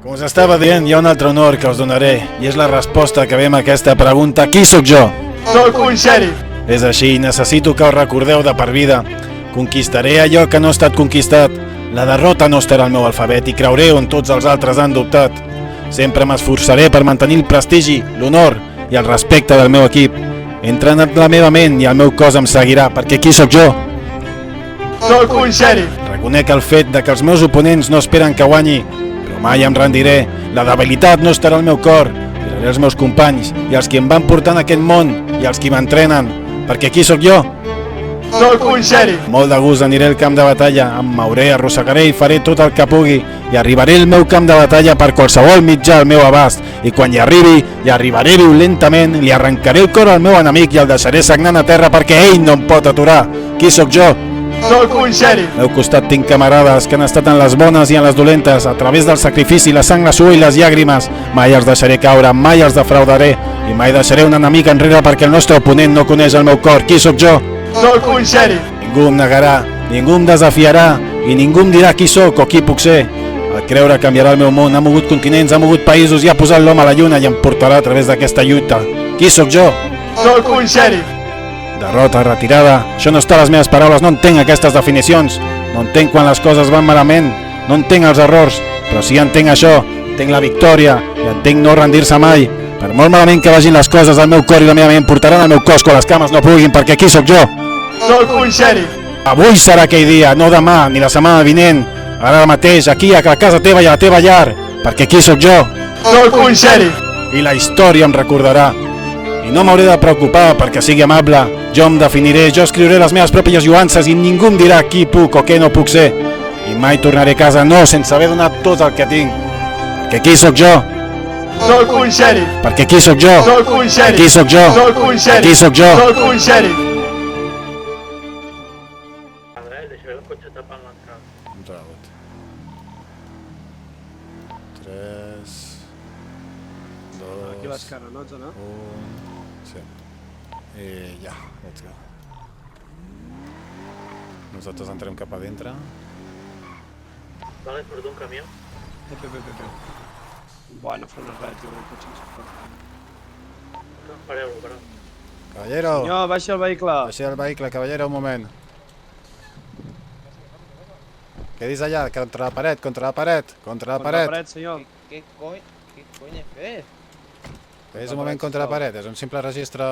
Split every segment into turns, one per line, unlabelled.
Com us estava dient, hi ha un altre honor que us donaré, i és la resposta que ve amb aquesta pregunta: qui sóc jo?
Soc un xèrif.
És així, necessito que us recordeu de per vida. Conquistaré allò que no ha estat conquistat. La derrota no estarà al meu alfabet i creuré on tots els altres han dubtat. Sempre m'esforçaré per mantenir el prestigi, l'honor i el respecte del meu equip. He entrenat la meva ment i el meu cos em seguirà, perquè qui sóc jo?
Soc un xèrif.
Reconec el fet de que els meus oponents no esperen que guanyi, però mai em rendiré. La debilitat no estarà al meu cor. Miraré els meus companys i els que em van portar en aquest món i els que m'entrenen, perquè qui sóc jo?
Soc un xèrif.
Molt de gust aniré al camp de batalla, em mouré, arrossegaré i faré tot el que pugui i arribaré al meu camp de batalla per qualsevol mitjà al meu abast, i quan hi arribaré violentament, li arrencaré el cor al meu enemic i el deixaré sagnant a terra perquè ell no em pot aturar. Qui sóc jo?
Soc un xèrif.
Al meu costat tinc camarades que han estat en les bones i en les dolentes, a través del sacrifici, la sang, la suor i les llàgrimes. Mai els deixaré caure, mai els defraudaré i mai deixaré un enemic enrere perquè el nostre oponent no coneix el meu cor. Qui sóc jo?
Soc un xèrif.
Ningú em negarà, ningú em desafiarà i ningú em dirà qui sóc o qui puc ser. El creure canviarà el meu món, ha mogut continents, ha mogut països i ha posat l'home a la lluna i em portarà a través d'aquesta lluita. Qui sóc jo?
Soc un xèrif.
Derrota, retirada, això no està a les meves paraules, no entenc aquestes definicions, no entenc quan les coses van malament, no entenc els errors, però sí entenc això, entenc la victòria i entenc no rendir-se mai. Per molt malament que vagin les coses, el meu cor i la meva ment portaran el meu cos quan les cames no puguin, perquè qui sóc jo?
Soc un xèrif.
Avui serà aquell dia, no demà ni la setmana vinent, ara mateix, aquí a la casa teva i a la teva llar, perquè qui sóc jo?
Soc un xèrif.
I la història em recordarà. I no m'hauré de preocupar perquè sigui amable. Jo em definiré, jo escriuré les meves pròpies lluances i ningú em dirà qui puc o què no puc ser. I mai tornaré a casa, no, sense haver donat tot el que tinc. Perquè qui sóc jo?
Soc un xèrif.
Perquè qui sóc jo?
Soc un xèrif.
Qui sóc jo?
Soc un xèrif.
Qui sóc jo?
Soc un xèrif.
Deixaré el cotxe tapant l'entrada.
3, 2,
Aquí a l'esquerra, no, Zona?
1, sí. I ja, let's go. Nosaltres entrem cap a dintre.
Vale, porto un camió.
Bueno, frenes res, tio, el cotxe ens fa.
No, pareu-lo, pareu.
Caballero!
Senyor, baixi el vehicle.
Baixi el vehicle, caballero, un moment. Què dius allà? Contra la paret, contra la paret, contra la
Contra la
paret.
paret, senyor.
Què cony he fet?
És un moment contra la paret, és un simple registre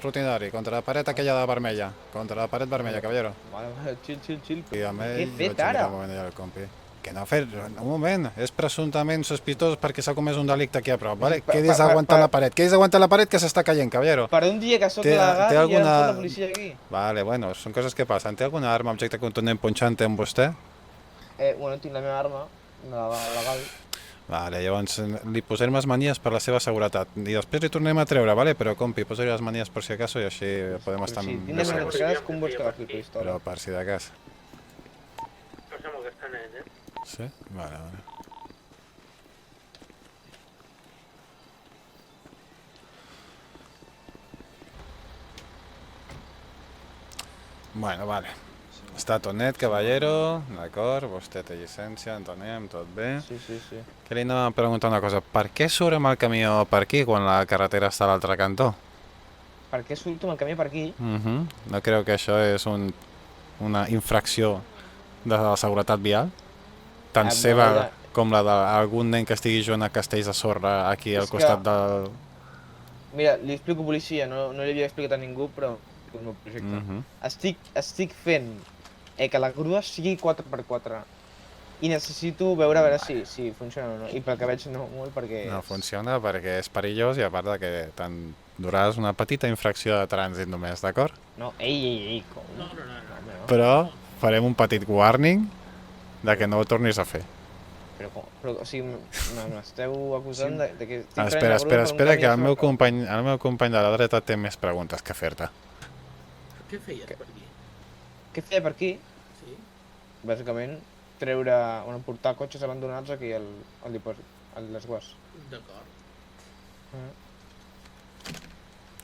rutinari. Contra la paret aquella de vermella. Contra la paret vermella, caballero.
Vale, chill.
I amb ell,
Què he
jo
fet
vaig a mirar
ara?
un moment allà al compi. Que no ha fet, un moment, és presumptament sospitós perquè s'ha comès un delicte aquí a prop, vale? Quedis aguantant la paret, quedis aguantant la paret que s'està caient, caballero.
Per un dia que sóc
Té-
legal
té
i
alguna-
ara em fot la policia aquí.
Vale, bueno, són coses que passen. Té alguna arma, objecte contundent punxante amb vostè?
Bueno, tinc la meva arma, la legal.
Vale, llavors li posarem les manies per la seva seguretat. I després li tornem a treure, vale? Però, compi, posa-li les manies per si acaso i així podem estar
Sí, tinc
més
les
segurs.
meves com vols que la flipi història.
Però per si de cas.
No sembla que està net,
Sí? Vale, vale. Bueno, vale. Està tot net, caballero, d'acord, vostè té llicència, entenem, tot bé.
Sí.
Que li anava a preguntar una cosa, per què surt amb el camió per aquí quan la carretera està a l'altre cantó?
Per què surto amb el camí per aquí?
No creu que això és una infracció de la seguretat vial? Tant seva
mira.
com la d'algun nen que estigui jugant a castells de sorra aquí al
És
costat
que-
del...
Mira, li explico policia, no li havia explicat a ningú, però és el meu projecte. Estic fent que la grua sigui 4x4 i necessito veure a veure si funciona o no. I pel que veig no molt perquè...
No funciona perquè és perillós i a part de que te'n duràs una petita infracció de trànsit només, d'acord?
No, ei, com?
No.
No.
Però farem un petit warning de que no ho tornis a fer.
Però o sigui, m'esteu acusant de que estic fent
Espera,
la grua per un
espera, que
camí
el meu company de la dreta té més preguntes que fer-te.
Què feies per aquí?
Què feia per aquí?
Sí?
Bàsicament, portar cotxes abandonats aquí al dipòsit, al desguàs.
D'acord.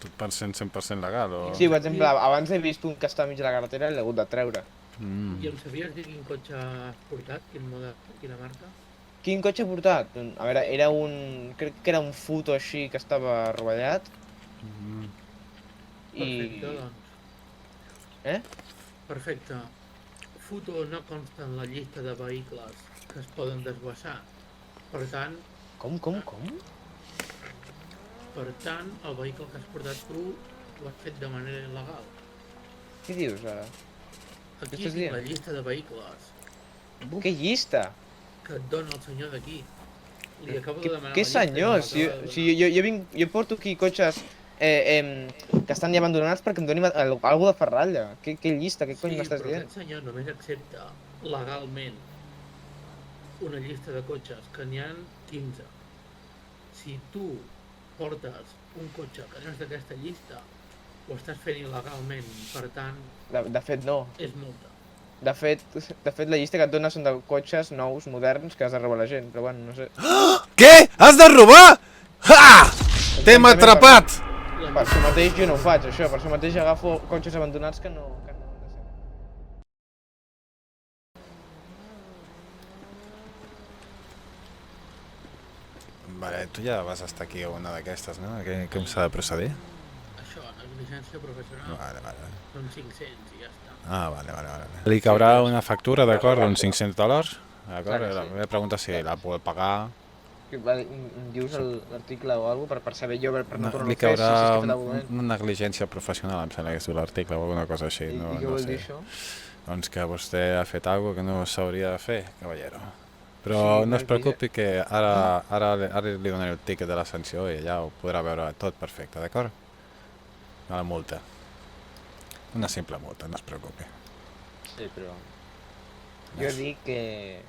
Tot per 100% legal o...?
Sí, per exemple, abans he vist un que està a mig de la carretera i l'he hagut de treure.
I em sabies dir quin cotxe has portat? Quin model? Quina marca?
Quin cotxe ha portat? A veure, era un... crec que era un Futo així que estava rovellat.
Perfecte,
I...
doncs.
Eh?
Perfecte. Futo no consta en la llista de vehicles que es poden desguassar. Per tant,
Com?
el vehicle que has portat tu ho has fet de manera il·legal.
Què dius ara?
Aquí
estàs
tinc
dient?
la llista de vehicles
Què llista?
que et dona el senyor d'aquí. Li acabo de demanar
Què
la llista i
senyor?
me l'acaba de
Si jo porto aquí cotxes que estan ja abandonats perquè em doni algú de ferralla. Què llista? Què cony m'estàs
però
dient?
aquest senyor només accepta legalment una llista de cotxes, que n'hi ha 15. Si tu portes un cotxe que no és d'aquesta llista, ho estàs fent il·legalment, per tant,
De fet, no.
és multa.
De fet, la llista que et dona són de cotxes nous, moderns, que has de robar la gent, però bueno, no sé.
Què? Has de robar? Ha! T'hem atrapat!
Per això mateix jo no ho faig, això. Per això mateix agafo cotxes abandonats que no han de ser.
Vale, tu ja vas estar aquí a una d'aquestes, no? Com s'ha de procedir?
Això, negligència professional,
Vale.
són 500 i ja està.
Ah, vale. Li caurà una factura, d'acord, d'uns $500, d'acord?
Vale, sí.
La meva pregunta és si la pot pagar.
Em dius l'article o alguna cosa per saber jo, per no tornar-ho
Li
a fer, si
caurà
és que he fet alguna cosa.
una negligència professional, em sembla que és l'article o alguna cosa així.
I
No,
què
no
vol
sé.
dir això?
Doncs que vostè ha fet alguna que no s'hauria de fer, caballero. Però
Sí,
no es
no,
preocupi que ara li donaré el tiquet de la sanció i ja ho podrà veure tot perfecte, d'acord? A la multa. Una simple multa, no es preocupi.
Sí, però... Jo dic que...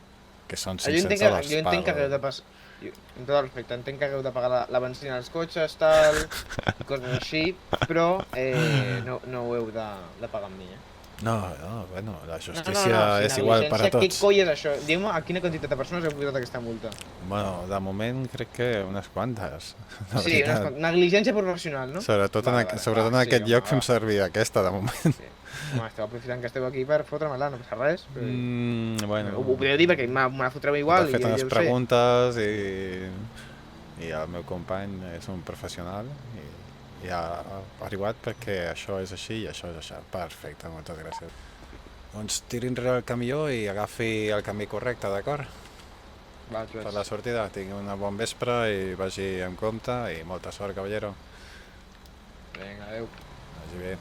Que són
Jo
$500
entenc que hagueu de passar... Amb tot el respecte, entenc que hagueu de pagar la benzina als cotxes, tal, coses així, però no ho heu de pagar amb mi, eh?
No, bueno, la
No,
justícia
si
és igual per a
negligència,
tots.
Què coi és això? Digue'm a quina quantitat de persones heu posat aquesta multa?
Bueno, de moment crec que unes quantes. de
Sí,
veritat.
negligència professional, no?
Sobretot
Vale,
en
va,
aquest
sí,
lloc
home,
fem
va.
servir aquesta, de moment.
Sí. Home, esteu aprofitant que esteu aquí per fotre-me-la, no passa res.
Bueno,
Ho podeu dir perquè me la fotreu igual
t'ha
i
fet
ja
unes
ho sé.
preguntes i el meu company és un professional i ha arribat perquè això és així i això és això. Perfecte, moltes gràcies. Doncs tiri enrere el camió i agafi el camí correcte, d'acord?
Va,
Per la sortida, tingui una bon vespre i vagi amb compte i molta sort, caballero.
Vinga, adeu.
Vagi bé.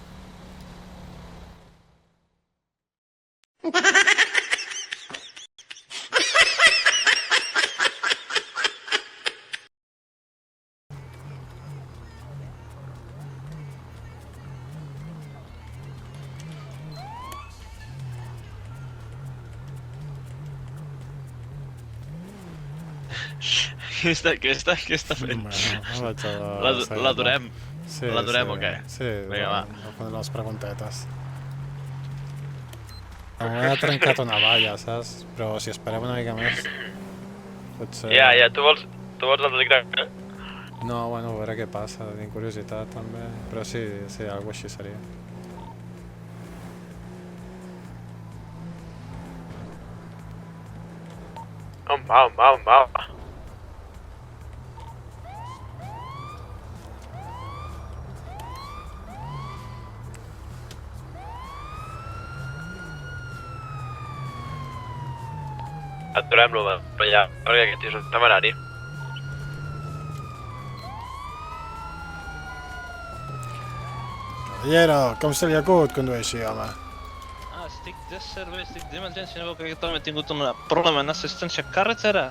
Què està fent?
Bueno, vaig a
L'adorem.
Sí,
L'adorem o què?
Sí,
Vinga, va.
Fent les preguntetes. M'ha trencat una valla, saps? Però si esperem una mica més, potser...
Ja, tu vols el TikTok, eh?
No, bueno, a veure què passa, tinc curiositat també, però sí, alguna així seria.
On va. Aturem-lo, però ja, perquè aquest tio és un temerari.
Caballero, com se li acut conduir així, home?
Estic de servei, estic d'emergència, no veu que aquest home ha tingut un problema en assistència a carretera?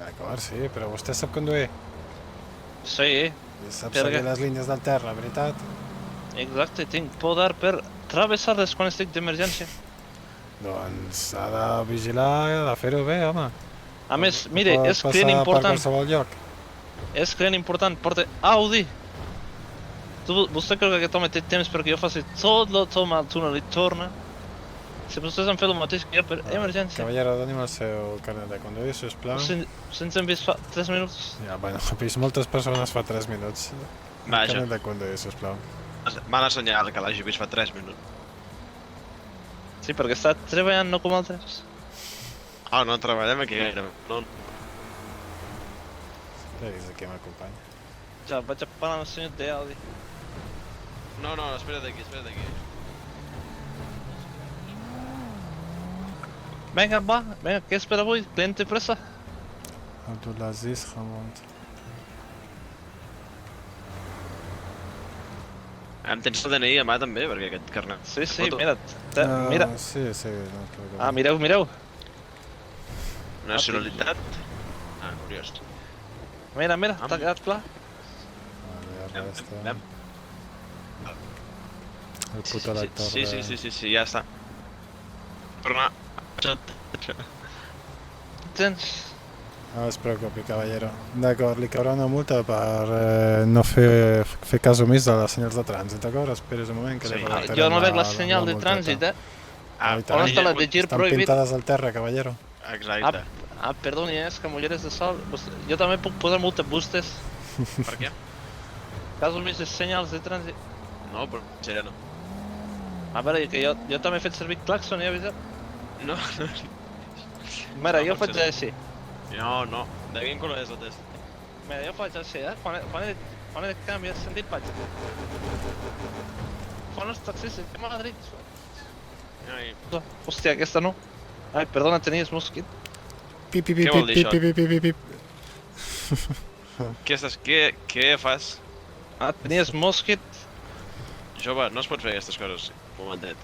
D'acord, sí, però vostè sap conduir?
Sí,
I sap
Per
seguir
què?
les línies del terra, veritat?
exacte, tinc poder per travessar-les quan estic d'emergència.
Doncs ha de vigilar, ha de fer-ho bé, home.
A més, mire,
Pot
és client
passar per
important,
qualsevol lloc.
és client important, porta Audi. Vostè creu que aquest home té temps perquè jo faci tot el tom al túnel i torna? Si vostès han fet el mateix que jo per emergència.
Caballero, doni'm el seu carnet de conduir, sisplau.
Si ens hem vist fa 3 minuts.
Ja, bueno, he vist moltes persones fa 3 minuts.
Vaja,
Carnet de conduir, sisplau.
mala senyal que l'hagi vist fa 3 minuts.
Sí, perquè està treballant no com altres.
Ah, no treballem aquí gaire. No.
He vist aquí m'acompanya.
Ja, vaig a parar amb el senyor de Audi.
No, no, espera't aquí, espera't aquí.
Venga, va, venga, què espera avui? Cliente pressa?
Abdulaziz Hamont.
Em tens el DNI a mà també, perquè aquest carnet...
Sí, sí,
Foto.
mira, mira.
Sí, sí. No, crec que...
Ah, mireu, mireu.
Nacionalitat? Ah, curiós.
Mira, mira, t'ha quedat clar?
Vale, ara està...
Anem.
El puto lector
Sí, ja està. Torna.
Tens?
No es preocupi, caballero. D'acord, li caurà una multa per no fer cas omís de les senyals de trànsit, d'acord? Esperes un moment que
Sí.
li redactarem
Jo no veig la senyal de
multeta.
trànsit, eh?
Ah,
i tant.
On està la de gir
Estan
prohibit?
pintades al terra, caballero.
Exacte.
Ah, perdoni, és que mulleres de sol. Jo també puc posar multa a vostès.
Per què?
Cas omís de senyals de trànsit.
No, però en sèrio no.
A veure, que jo també he fet servir claxon, ja he avisat.
No, no.
Mira,
No,
jo
pot
faig
ser.
així.
No, no. De quin color és el test?
Mira, jo faig així, eh? Quan he de canviar de sentit, faig. Quan els taxistes, que Madrid.
Ai,
Hòstia, aquesta no. Ai, perdona, tenies mosquit.
Pip, pip,
Què
pip,
vol dir
pip,
això?
pip, pip, pip, pip.
què fas?
Ah, tenies mosquit.
Jove, no es pot fer aquestes coses. Un momentet.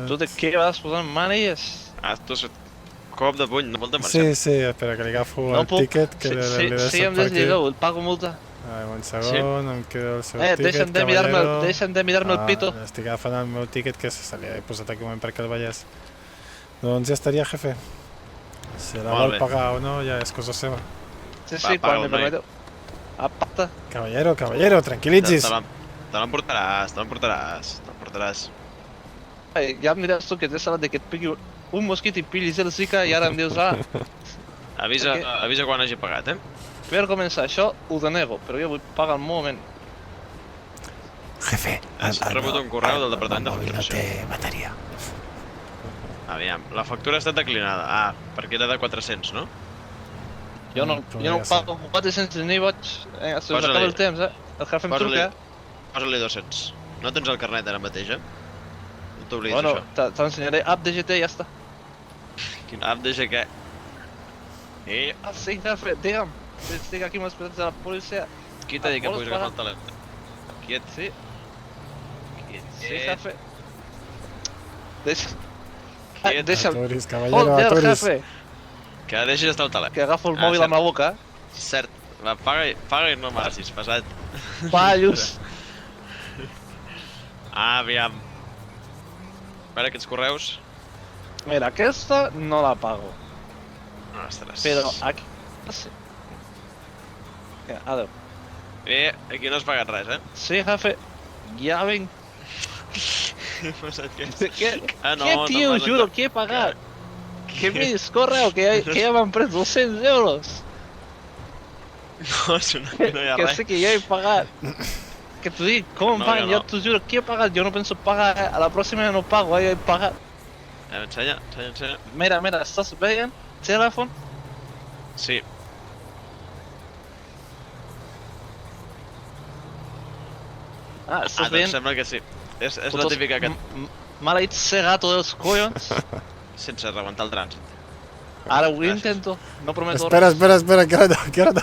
Tu de què vas posant manilles?
Ah, tu has fet cop de puny, no vol de marxar.
Sí, sí, espera, que li agafo
No
el
puc.
tiquet, que li
Si
deixo
em
per aquí.
deslligeu, el pago multa.
Ai, un segon, em queda el seu tiquet,
Deixa'm de mirar-me el pito.
Estic agafant el meu tiquet, que se li he posat aquí un moment perquè el veiés. Doncs ja estaria, jefe. Si la
Molt
vol
bé.
pagar o no, ja és cosa seva.
Sí,
Va,
sí, quan
paga'l,
me
noi.
permeteu. Aparta.
Caballero, tranquil·litzis.
Te l'emportaràs.
Ai, ja em diràs tu que t'he salat de que et pigui un mosquit i pillis el Zika i ara em dius,
Avisa quan hagi pagat, eh?
per començar això ho denego, però jo vull pagar al moment.
Jefe,
Has rebut un correu del Departament de Facturació.
bateria.
Aviam, la factura ha estat declinada. Ah, perquè era de 400, no?
Jo no
Podria ser.
pago 400 ni boig. Se us
Posa-li.
acaba el temps, eh? El jefe em truca.
Posa-li 200. No tens el carnet ara mateix, eh? No t'oblidis
Bueno,
això.
t'ensenyaré app DGT i ja està.
Quin app de què?
Ah, sí, jefe, digue'm. Estic aquí amb els presents de la policia.
Qui t'ha dit que
Vols
puguis agafar
pagar?
el telèfon? Quiet.
Sí,
Quiet.
sí, jefe. Deixa...
Quiet.
Deixa'm.
Aturis, caballero,
Joder,
aturis.
jefe,
Que deixis estar el telèfon.
que agafo el
Ah,
mòbil
cert.
amb la boca.
Cert. Va, paga i no m'hassis, pesat.
Pallos.
Aviam. A veure aquests correus.
Mira, aquesta no la pago.
Ostres.
Però aquí... Sí. Adeu.
Bé, aquí no has pagat res, eh?
Sí, jefe. Ja venc.
Què?
¿Qué,
Ah, no,
¿Qué
no
tío?
pasa
Juro,
nada.
¿qué pagar? ¿Qué me dices? Correo, que ya me han preso 200 euros.
No, és una... no hi ha
Que
res.
sé que ya hay que pagar. Que tú digas, ¿cómo
No,
pagan?
yo
Yo
no.
te juro, ¿qué pagar? Yo no pienso pagar. A la próxima ya no pago, hay que pagar.
Ensenya.
Mira, ¿estás bien? Teléfono.
Sí.
Ah, ¿estás
Ah,
bien?
doncs sembla que sí. És la típica que...
Maleït ser gato de los collons.
Sense rebentar el trànsit.
Ahora lo
Gràcies.
intento. No prometo.
Espera, que ara no.